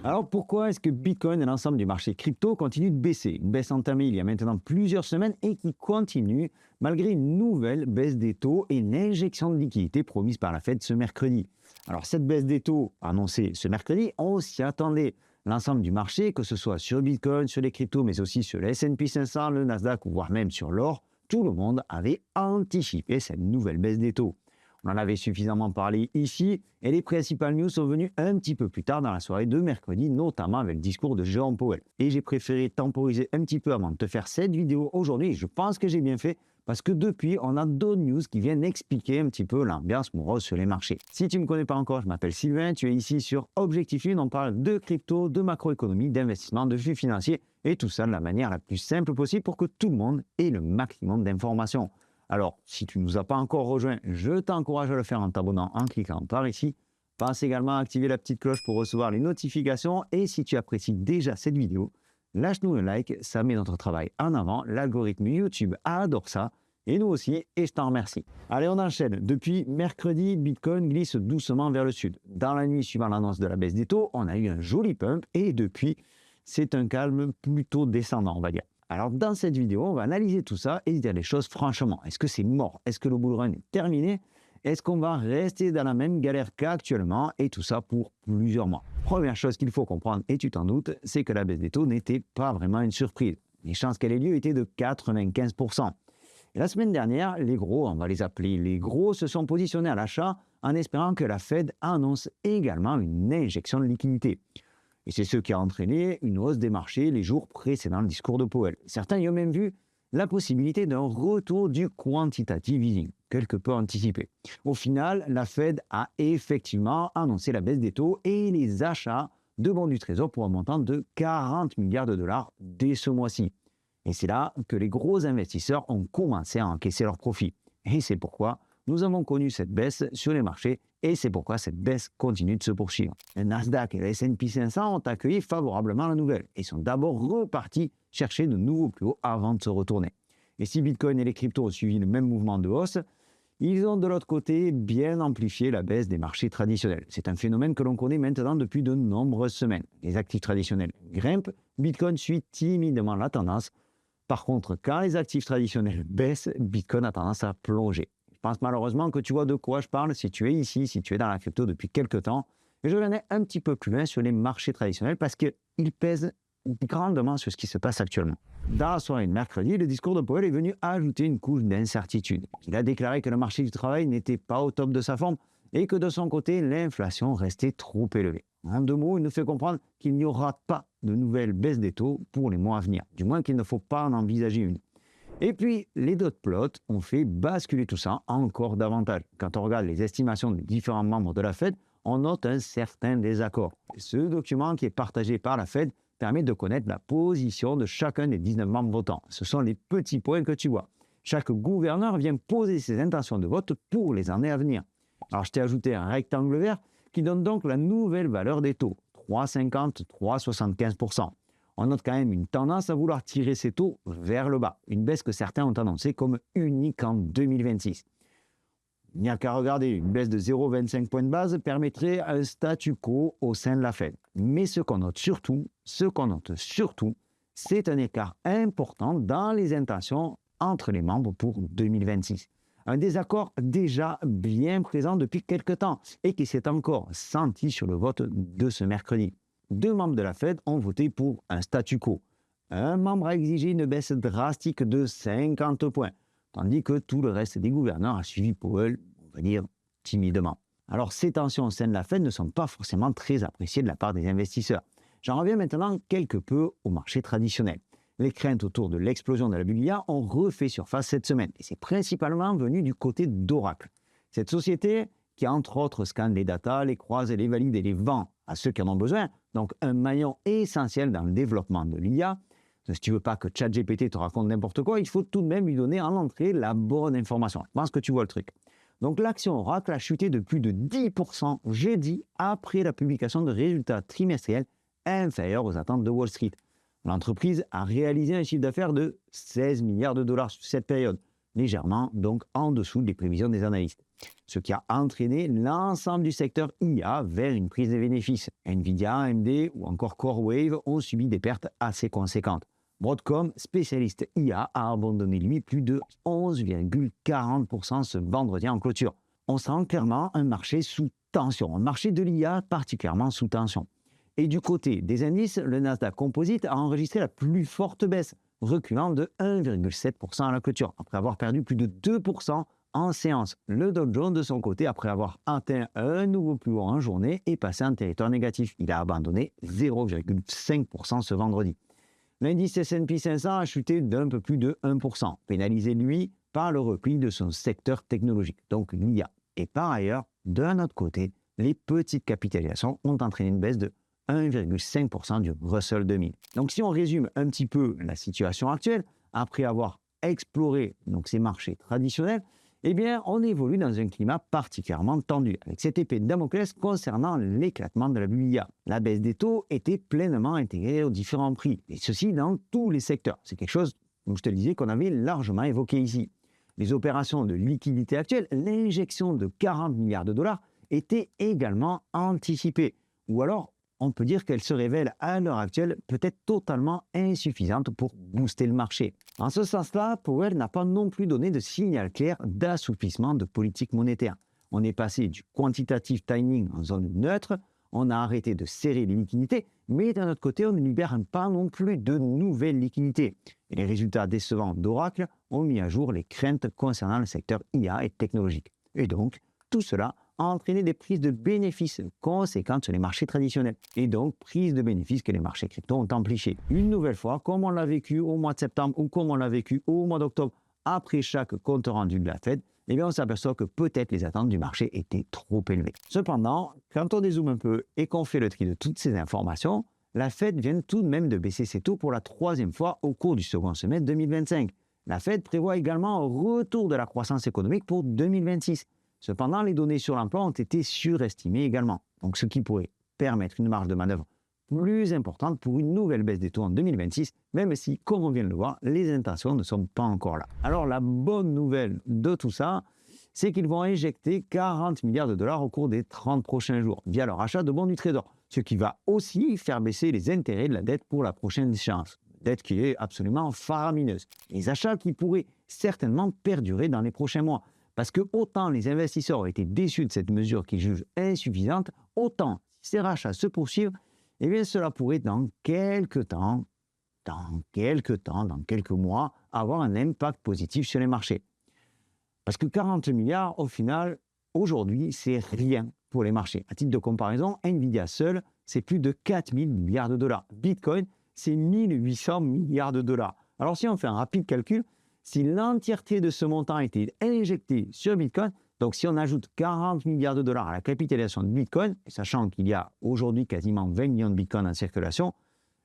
Alors pourquoi est-ce que Bitcoin et l'ensemble du marché crypto continuent de baisser? Une baisse entamée il y a maintenant plusieurs semaines et qui continue malgré une nouvelle baisse des taux et l'injection de liquidités promise par la Fed ce mercredi. Alors cette baisse des taux annoncée ce mercredi, on s'y attendait. L'ensemble du marché, que ce soit sur Bitcoin, sur les cryptos, mais aussi sur le S&P 500, le Nasdaq ou voire même sur l'or, tout le monde avait anticipé cette nouvelle baisse des taux. On en avait suffisamment parlé ici et les principales news sont venues un petit peu plus tard dans la soirée de mercredi, notamment avec le discours de Jérôme Powell. Et j'ai préféré temporiser un petit peu avant de te faire cette vidéo aujourd'hui. Je pense que j'ai bien fait parce que depuis, on a d'autres news qui viennent expliquer un petit peu l'ambiance morose sur les marchés. Si tu ne me connais pas encore, je m'appelle Sylvain, tu es ici sur Objectif Lune, on parle de crypto, de macroéconomie, d'investissement, de flux financiers et tout ça de la manière la plus simple possible pour que tout le monde ait le maximum d'informations. Alors, si tu ne nous as pas encore rejoint, je t'encourage à le faire en t'abonnant en cliquant par ici. Pense également à activer la petite cloche pour recevoir les notifications. Et si tu apprécies déjà cette vidéo, lâche-nous un like, ça met notre travail en avant. L'algorithme YouTube adore ça. Et nous aussi, et je t'en remercie. Allez, on enchaîne. Depuis mercredi, Bitcoin glisse doucement vers le sud. Dans la nuit suivant l'annonce de la baisse des taux, on a eu un joli pump. Et depuis, c'est un calme plutôt descendant, on va dire. Alors, dans cette vidéo, on va analyser tout ça et dire les choses franchement. Est-ce que c'est mort? Est-ce que le bull run est terminé? Est-ce qu'on va rester dans la même galère qu'actuellement? Et tout ça pour plusieurs mois. Première chose qu'il faut comprendre, et tu t'en doutes, c'est que la baisse des taux n'était pas vraiment une surprise. Les chances qu'elle ait lieu étaient de 95%. Et la semaine dernière, les gros, on va les appeler les gros, se sont positionnés à l'achat en espérant que la Fed annonce également une injection de liquidité. Et c'est ce qui a entraîné une hausse des marchés les jours précédant le discours de Powell. Certains y ont même vu la possibilité d'un retour du quantitative easing, quelque peu anticipé. Au final, la Fed a effectivement annoncé la baisse des taux et les achats de bons du Trésor pour un montant de 40 milliards de dollars dès ce mois-ci. Et c'est là que les gros investisseurs ont commencé à encaisser leurs profits. Et c'est pourquoi nous avons connu cette baisse sur les marchés et c'est pourquoi cette baisse continue de se poursuivre. Le Nasdaq et le S&P 500 ont accueilli favorablement la nouvelle et sont d'abord repartis chercher de nouveaux plus hauts avant de se retourner. Et si Bitcoin et les cryptos ont suivi le même mouvement de hausse, ils ont de l'autre côté bien amplifié la baisse des marchés traditionnels. C'est un phénomène que l'on connaît maintenant depuis de nombreuses semaines. Les actifs traditionnels grimpent, Bitcoin suit timidement la tendance. Par contre, quand les actifs traditionnels baissent, Bitcoin a tendance à plonger. Je pense malheureusement que tu vois de quoi je parle si tu es ici, si tu es dans la crypto depuis quelques temps. Et je vais aller un petit peu plus loin sur les marchés traditionnels parce qu'ils pèsent grandement sur ce qui se passe actuellement. Dans la soirée de mercredi, le discours de Powell est venu ajouter une couche d'incertitude. Il a déclaré que le marché du travail n'était pas au top de sa forme et que de son côté, l'inflation restait trop élevée. En deux mots, il nous fait comprendre qu'il n'y aura pas de nouvelles baisses des taux pour les mois à venir. Du moins qu'il ne faut pas en envisager une. Et puis, les dot plots ont fait basculer tout ça encore davantage. Quand on regarde les estimations des différents membres de la Fed, on note un certain désaccord. Ce document qui est partagé par la Fed permet de connaître la position de chacun des 19 membres votants. Ce sont les petits points que tu vois. Chaque gouverneur vient poser ses intentions de vote pour les années à venir. Alors, je t'ai ajouté un rectangle vert qui donne donc la nouvelle valeur des taux, 3,50, 3,75%. On note quand même une tendance à vouloir tirer ces taux vers le bas, une baisse que certains ont annoncée comme unique en 2026. Il n'y a qu'à regarder, une baisse de 0,25 points de base permettrait un statu quo au sein de la Fed. Mais ce qu'on note surtout, c'est un écart important dans les intentions entre les membres pour 2026. Un désaccord déjà bien présent depuis quelques temps et qui s'est encore senti sur le vote de ce mercredi. Deux membres de la Fed ont voté pour un statu quo. Un membre a exigé une baisse drastique de 50 points, tandis que tout le reste des gouverneurs a suivi Powell, on va dire, timidement. Alors ces tensions au sein de la Fed ne sont pas forcément très appréciées de la part des investisseurs. J'en reviens maintenant quelque peu au marché traditionnel. Les craintes autour de l'explosion de la bulle IA ont refait surface cette semaine, et c'est principalement venu du côté d'Oracle. Cette société qui, entre autres, scanne les datas, les croise, les valide et les vend à ceux qui en ont besoin, donc un maillon essentiel dans le développement de l'IA. Si tu ne veux pas que ChatGPT te raconte n'importe quoi, il faut tout de même lui donner en entrée la bonne information. Je pense que tu vois le truc. Donc l'action Oracle a chuté de plus de 10% jeudi après la publication de résultats trimestriels inférieurs aux attentes de Wall Street. L'entreprise a réalisé un chiffre d'affaires de 16 milliards de dollars sur cette période, légèrement donc en dessous des prévisions des analystes. Ce qui a entraîné l'ensemble du secteur IA vers une prise de bénéfices. Nvidia, AMD ou encore CoreWave ont subi des pertes assez conséquentes. Broadcom, spécialiste IA, a abandonné lui plus de 11,40% ce vendredi en clôture. On sent clairement un marché sous tension, un marché de l'IA particulièrement sous tension. Et du côté des indices, le Nasdaq Composite a enregistré la plus forte baisse, reculant de 1,7% à la clôture, après avoir perdu plus de 2% en séance. Le Dow Jones, de son côté, après avoir atteint un nouveau plus haut en journée, est passé en territoire négatif. Il a abandonné 0,5% ce vendredi. L'indice S&P 500 a chuté d'un peu plus de 1%, pénalisé lui par le repli de son secteur technologique, donc l'IA. Et par ailleurs, d'un autre côté, les petites capitalisations ont entraîné une baisse de 1,5% du Russell 2000. Donc si on résume un petit peu la situation actuelle, après avoir exploré donc, ces marchés traditionnels, eh bien, on évolue dans un climat particulièrement tendu, avec cette épée de Damoclès concernant l'éclatement de la bulle IA. La baisse des taux était pleinement intégrée aux différents prix, et ceci dans tous les secteurs. C'est quelque chose, comme je te le disais, qu'on avait largement évoqué ici. Les opérations de liquidité actuelles, l'injection de 40 milliards de dollars était également anticipée, ou alors on peut dire qu'elle se révèle à l'heure actuelle peut-être totalement insuffisante pour booster le marché. En ce sens-là, Powell n'a pas non plus donné de signal clair d'assouplissement de politique monétaire. On est passé du quantitative tightening en zone neutre, on a arrêté de serrer les liquidités, mais d'un autre côté, on ne libère pas non plus de nouvelles liquidités. Et les résultats décevants d'Oracle ont mis à jour les craintes concernant le secteur IA et technologique. Et donc, tout cela a entraîné des prises de bénéfices conséquentes sur les marchés traditionnels. Et donc, prises de bénéfices que les marchés crypto ont amplifiées. Une nouvelle fois, comme on l'a vécu au mois de septembre ou comme on l'a vécu au mois d'octobre, après chaque compte rendu de la Fed, eh bien on s'aperçoit que peut-être les attentes du marché étaient trop élevées. Cependant, quand on dézoome un peu et qu'on fait le tri de toutes ces informations, la Fed vient tout de même de baisser ses taux pour la troisième fois au cours du second semestre 2025. La Fed prévoit également un retour de la croissance économique pour 2026. Cependant, les données sur l'emploi ont été surestimées également, donc ce qui pourrait permettre une marge de manœuvre plus importante pour une nouvelle baisse des taux en 2026, même si, comme on vient de le voir, les intentions ne sont pas encore là. Alors la bonne nouvelle de tout ça, c'est qu'ils vont injecter 40 milliards de dollars au cours des 30 prochains jours via leur achat de bons du Trésor, ce qui va aussi faire baisser les intérêts de la dette pour la prochaine échéance. Dette qui est absolument faramineuse. Les achats qui pourraient certainement perdurer dans les prochains mois. Parce que autant les investisseurs ont été déçus de cette mesure qu'ils jugent insuffisante, autant si ces rachats se poursuivent, eh bien cela pourrait dans quelques mois, avoir un impact positif sur les marchés. Parce que 40 milliards, au final, aujourd'hui, c'est rien pour les marchés. À titre de comparaison, Nvidia seul, c'est plus de 4 000 milliards de dollars. Bitcoin, c'est 1800 milliards de dollars. Alors si on fait un rapide calcul, si l'entièreté de ce montant était injecté sur Bitcoin, donc si on ajoute 40 milliards de dollars à la capitalisation de Bitcoin, sachant qu'il y a aujourd'hui quasiment 20 millions de Bitcoin en circulation,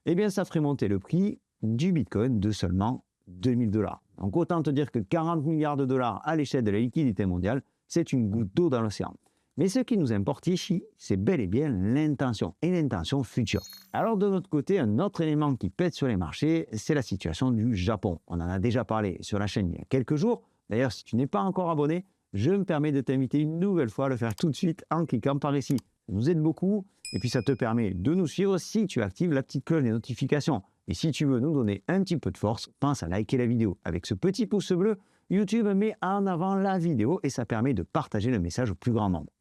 eh bien ça ferait monter le prix du Bitcoin de seulement 2000 dollars. Donc autant te dire que 40 milliards de dollars à l'échelle de la liquidité mondiale, c'est une goutte d'eau dans l'océan. Mais ce qui nous importe ici, c'est bel et bien l'intention, et l'intention future. Alors de notre côté, un autre élément qui pèse sur les marchés, c'est la situation du Japon. On en a déjà parlé sur la chaîne il y a quelques jours. D'ailleurs, si tu n'es pas encore abonné, je me permets de t'inviter une nouvelle fois à le faire tout de suite en cliquant par ici. Ça nous aide beaucoup, et puis ça te permet de nous suivre si tu actives la petite cloche des notifications. Et si tu veux nous donner un petit peu de force, pense à liker la vidéo. Avec ce petit pouce bleu, YouTube met en avant la vidéo et ça permet de partager le message au plus grand nombre.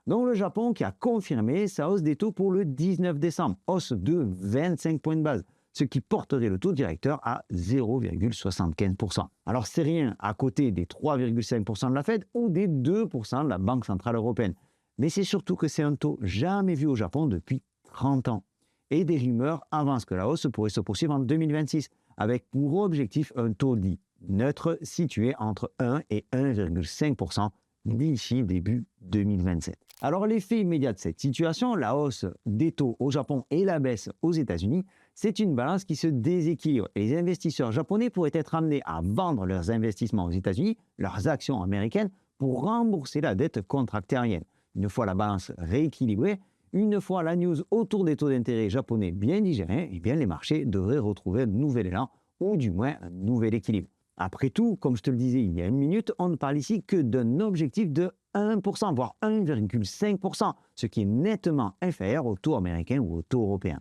Donc le Japon qui a confirmé sa hausse des taux pour le 19 décembre, hausse de 25 points de base, ce qui porterait le taux directeur à 0,75%. Alors c'est rien à côté des 3,5% de la Fed ou des 2% de la Banque Centrale Européenne. Mais c'est surtout que c'est un taux jamais vu au Japon depuis 30 ans. Et des rumeurs avancent que la hausse pourrait se poursuivre en 2026, avec pour objectif un taux dit neutre situé entre 1 et 1,5% d'ici début 2027. Alors l'effet immédiat de cette situation, la hausse des taux au Japon et la baisse aux États-Unis, c'est une balance qui se déséquilibre. Et les investisseurs japonais pourraient être amenés à vendre leurs investissements aux États-Unis, leurs actions américaines, pour rembourser la dette contractée aérienne. Une fois la balance rééquilibrée, une fois la news autour des taux d'intérêt japonais bien digérée, eh bien les marchés devraient retrouver un nouvel élan ou du moins un nouvel équilibre. Après tout, comme je te le disais il y a une minute, on ne parle ici que d'un objectif de 1%, voire 1,5%, ce qui est nettement inférieur au taux américain ou au taux européen.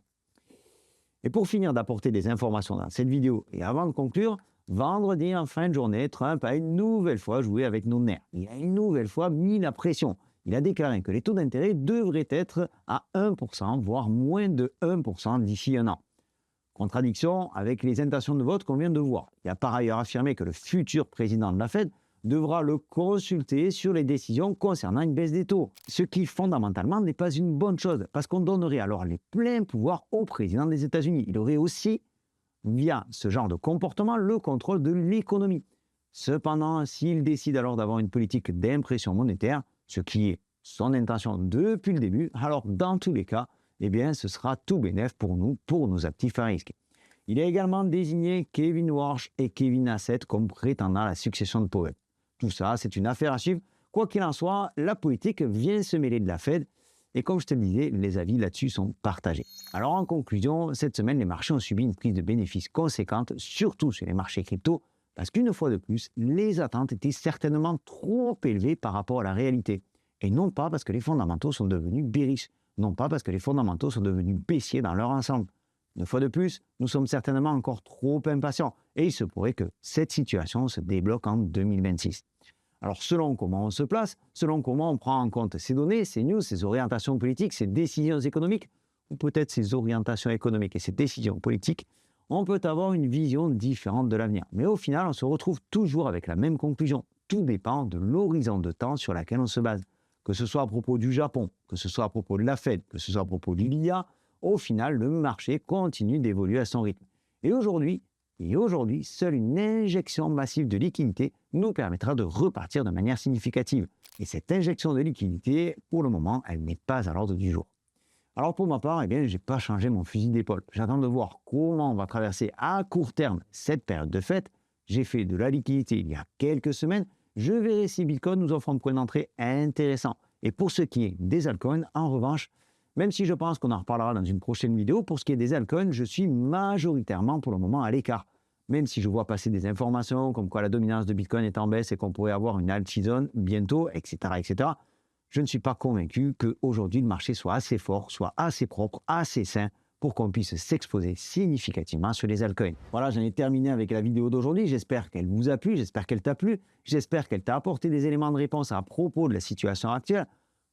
Et pour finir d'apporter des informations dans cette vidéo, et avant de conclure, vendredi en fin de journée, Trump a une nouvelle fois joué avec nos nerfs. Il a une nouvelle fois mis la pression. Il a déclaré que les taux d'intérêt devraient être à 1%, voire moins de 1% d'ici un an. Contradiction avec les intentions de vote qu'on vient de voir. Il a par ailleurs affirmé que le futur président de la Fed devra le consulter sur les décisions concernant une baisse des taux, ce qui fondamentalement n'est pas une bonne chose, parce qu'on donnerait alors les pleins pouvoirs au président des États-Unis. Il aurait aussi, via ce genre de comportement, le contrôle de l'économie. Cependant, s'il décide alors d'avoir une politique d'impression monétaire, ce qui est son intention depuis le début, alors dans tous les cas, eh bien, ce sera tout bénef pour nous, pour nos actifs à risque. Il a également désigné Kevin Warsh et Kevin Hassett comme prétendants à la succession de Powell. Tout ça, c'est une affaire à suivre. Quoi qu'il en soit, la politique vient se mêler de la Fed. Et comme je te le disais, les avis là-dessus sont partagés. Alors en conclusion, cette semaine, les marchés ont subi une prise de bénéfices conséquente, surtout sur les marchés crypto, parce qu'une fois de plus, les attentes étaient certainement trop élevées par rapport à la réalité. Et non pas parce que les fondamentaux sont devenus bearish, non pas parce que les fondamentaux sont devenus baissiers dans leur ensemble. Une fois de plus, nous sommes certainement encore trop impatients et il se pourrait que cette situation se débloque en 2026. Alors selon comment on se place, selon comment on prend en compte ces données, ces news, ces orientations politiques, ces décisions économiques, ou peut-être ces orientations économiques et ces décisions politiques, on peut avoir une vision différente de l'avenir. Mais au final, on se retrouve toujours avec la même conclusion. Tout dépend de l'horizon de temps sur lequel on se base. Que ce soit à propos du Japon, que ce soit à propos de la Fed, que ce soit à propos de l'IA, au final, le marché continue d'évoluer à son rythme. Et aujourd'hui, seule une injection massive de liquidité nous permettra de repartir de manière significative. Et cette injection de liquidité, pour le moment, elle n'est pas à l'ordre du jour. Alors pour ma part, je n'ai pas changé mon fusil d'épaule. J'attends de voir comment on va traverser à court terme cette période de fête. J'ai fait de la liquidité il y a quelques semaines. Je verrai si Bitcoin nous offre un point d'entrée intéressant. Et pour ce qui est des altcoins, en revanche, même si je pense qu'on en reparlera dans une prochaine vidéo, pour ce qui est des altcoins, je suis majoritairement pour le moment à l'écart. Même si je vois passer des informations comme quoi la dominance de Bitcoin est en baisse et qu'on pourrait avoir une alt season bientôt, etc., etc., je ne suis pas convaincu qu'aujourd'hui le marché soit assez fort, soit assez propre, assez sain pour qu'on puisse s'exposer significativement sur les altcoins. Voilà, j'en ai terminé avec la vidéo d'aujourd'hui. J'espère qu'elle vous a plu, j'espère qu'elle t'a plu, j'espère qu'elle t'a apporté des éléments de réponse à propos de la situation actuelle.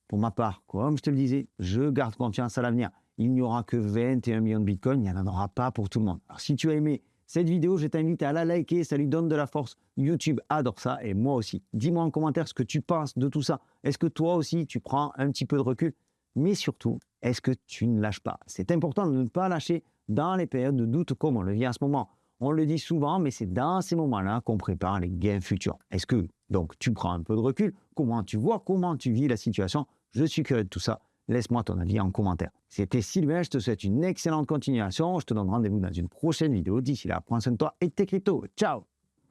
Pour ma part, comme je te le disais, je garde confiance à l'avenir. Il n'y aura que 21 millions de Bitcoin, il n'y en aura pas pour tout le monde. Alors si tu as aimé cette vidéo, je t'invite à la liker, ça lui donne de la force. YouTube adore ça et moi aussi. Dis-moi en commentaire ce que tu penses de tout ça. Est-ce que toi aussi tu prends un petit peu de recul? Mais surtout, est-ce que tu ne lâches pas? C'est important de ne pas lâcher dans les périodes de doute comme on le vit en ce moment. On le dit souvent, mais c'est dans ces moments-là qu'on prépare les gains futurs. Est-ce que donc tu prends un peu de recul? Comment tu vois, comment tu vis la situation? Je suis curieux de tout ça. Laisse-moi ton avis en commentaire. C'était Sylvain, je te souhaite une excellente continuation. Je te donne rendez-vous dans une prochaine vidéo. D'ici là, prends soin de toi et de tes cryptos. Ciao!